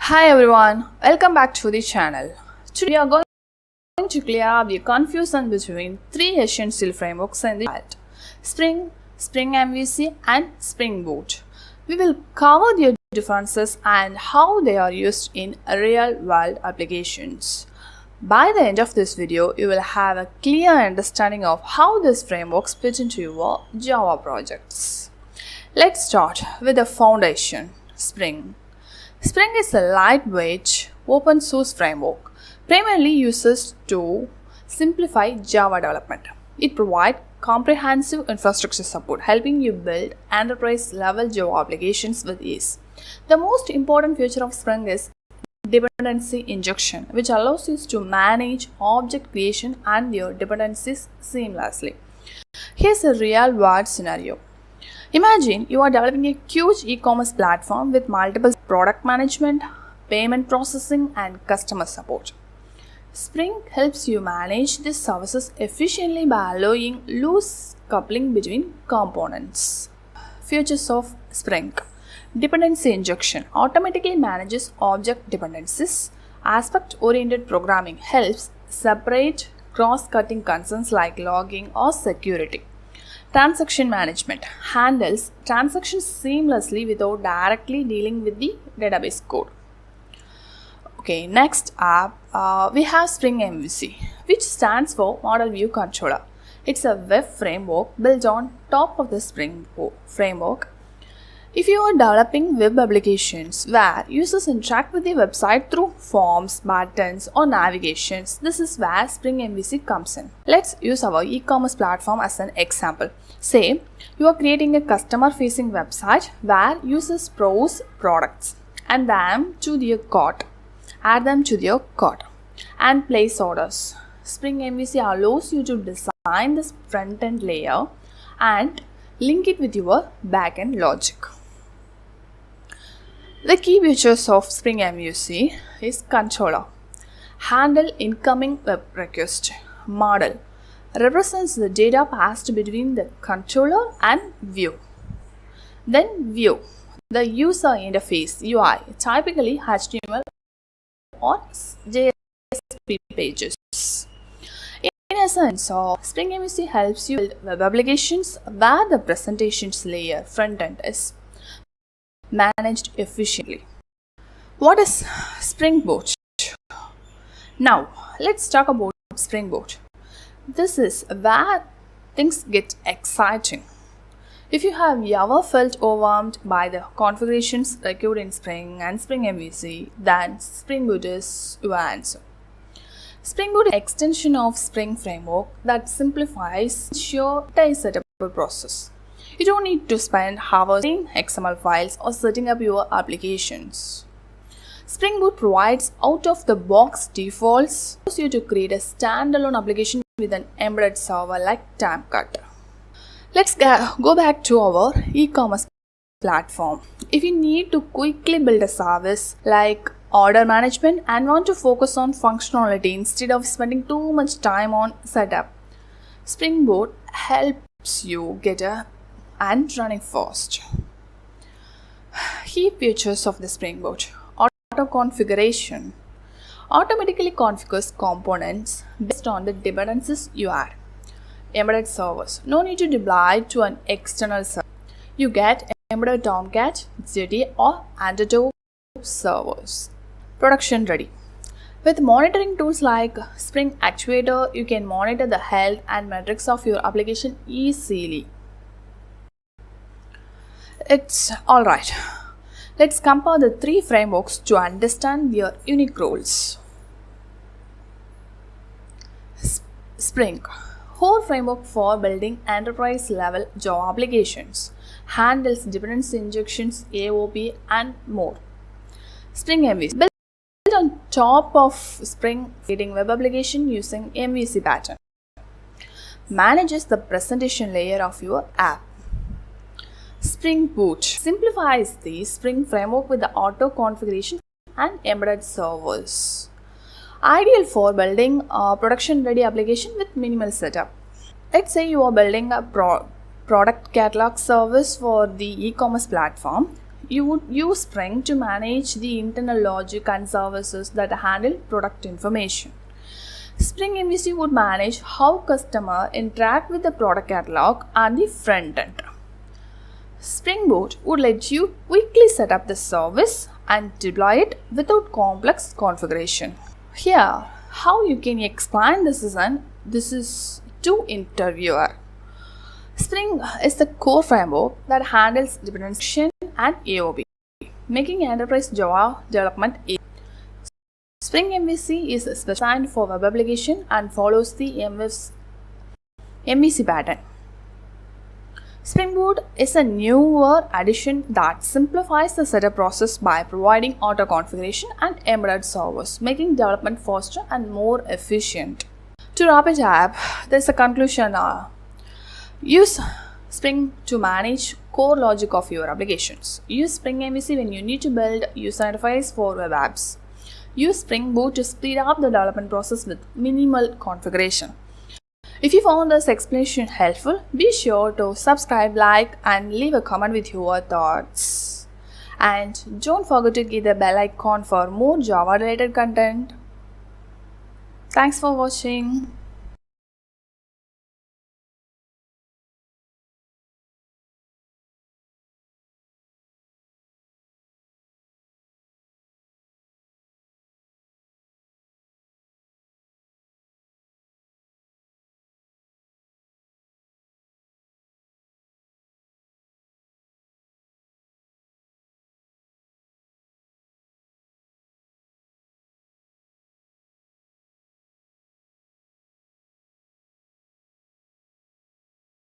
Hi everyone, welcome back to the channel. Today we are going to clear up the confusion between three essential frameworks in the world: Spring, Spring MVC and Spring Boot. We will cover their differences and how they are used in real world applications. By the end of this video, you will have a clear understanding of how these frameworks fit into your Java projects. Let's start with the foundation, Spring. Spring is a lightweight, open source framework primarily used to simplify Java development. It provides comprehensive infrastructure support, helping you build enterprise-level Java applications with ease. The most important feature of Spring is dependency injection, which allows you to manage object creation and your dependencies seamlessly. Here's a real-world scenario. Imagine you are developing a huge e-commerce platform with multiple product management, payment processing, and customer support. Spring helps you manage these services efficiently by allowing loose coupling between components. Features of Spring: dependency injection automatically manages object dependencies. Aspect-oriented programming helps separate cross-cutting concerns like logging or security. Transaction management handles transactions seamlessly without directly dealing with the database code. Okay, next up we have Spring MVC, which stands for Model View Controller. It's a web framework built on top of the Spring framework. If you are developing web applications where users interact with the website through forms, buttons, or navigations, this is where Spring MVC comes in. Let's use our e-commerce platform as an example. Say, you are creating a customer-facing website where users browse products and them to their cart, add them to their cart, and place orders. Spring MVC allows you to design this front-end layer and link it with your back-end logic. The key features of Spring MVC is controller. Handle incoming web request. Model represents the data passed between the controller and view. Then view, the user interface UI, typically HTML or JSP pages. In essence, Spring MVC helps you build web applications where the presentations layer front-end is managed efficiently. What is Spring Boot? Now, let's talk about Spring Boot. This is where things get exciting. If you have ever felt overwhelmed by the configurations required in Spring and Spring MVC, then Spring Boot is your answer. Spring Boot is an extension of Spring framework that simplifies your entire setup process. You don't need to spend hours in XML files or setting up your applications. Spring Boot provides out-of-the-box defaults, allows you to create a standalone application with an embedded server like Timecart. Let's go back to our e-commerce platform. If you need to quickly build a service like order management and want to focus on functionality instead of spending too much time on setup, Spring Boot helps you get and running fast. Key features of the Spring Boot: auto configuration automatically configures components based on the dependencies you add. Embedded servers, no need to deploy to an external server. You get embedded Tomcat, JD, or Undertow servers. Production ready. With monitoring tools like Spring Actuator, you can monitor the health and metrics of your application easily. It's alright. Let's compare the three frameworks to understand their unique roles. Spring, core framework for building enterprise-level Java applications, handles dependency injections, AOP, and more. Spring MVC, built on top of Spring, creating web application using MVC pattern, manages the presentation layer of your app. Spring Boot simplifies the Spring framework with the auto configuration and embedded servers. Ideal for building a production-ready application with minimal setup. Let's say you are building a product catalog service for the e-commerce platform. you would use Spring to manage the internal logic and services that handle product information. Spring MVC would manage how customers interact with the product catalog and the front end. Spring Boot would let you quickly set up the service and deploy it without complex configuration. Here, how you can explain this is to interviewer. Spring is the core framework that handles dependency and AOB, making enterprise Java development easy. Spring MVC is designed for web application and follows the MVC pattern. Spring Boot is a newer addition that simplifies the setup process by providing auto configuration and embedded servers, making development faster and more efficient. To wrap it up, there is a conclusion. Use Spring to manage core logic of your applications. Use Spring MVC when you need to build user interface for web apps. Use Spring Boot to speed up the development process with minimal configuration. If you found this explanation helpful, be sure to subscribe, like, and leave a comment with your thoughts. And don't forget to hit the bell icon for more Java related content. Thanks for watching.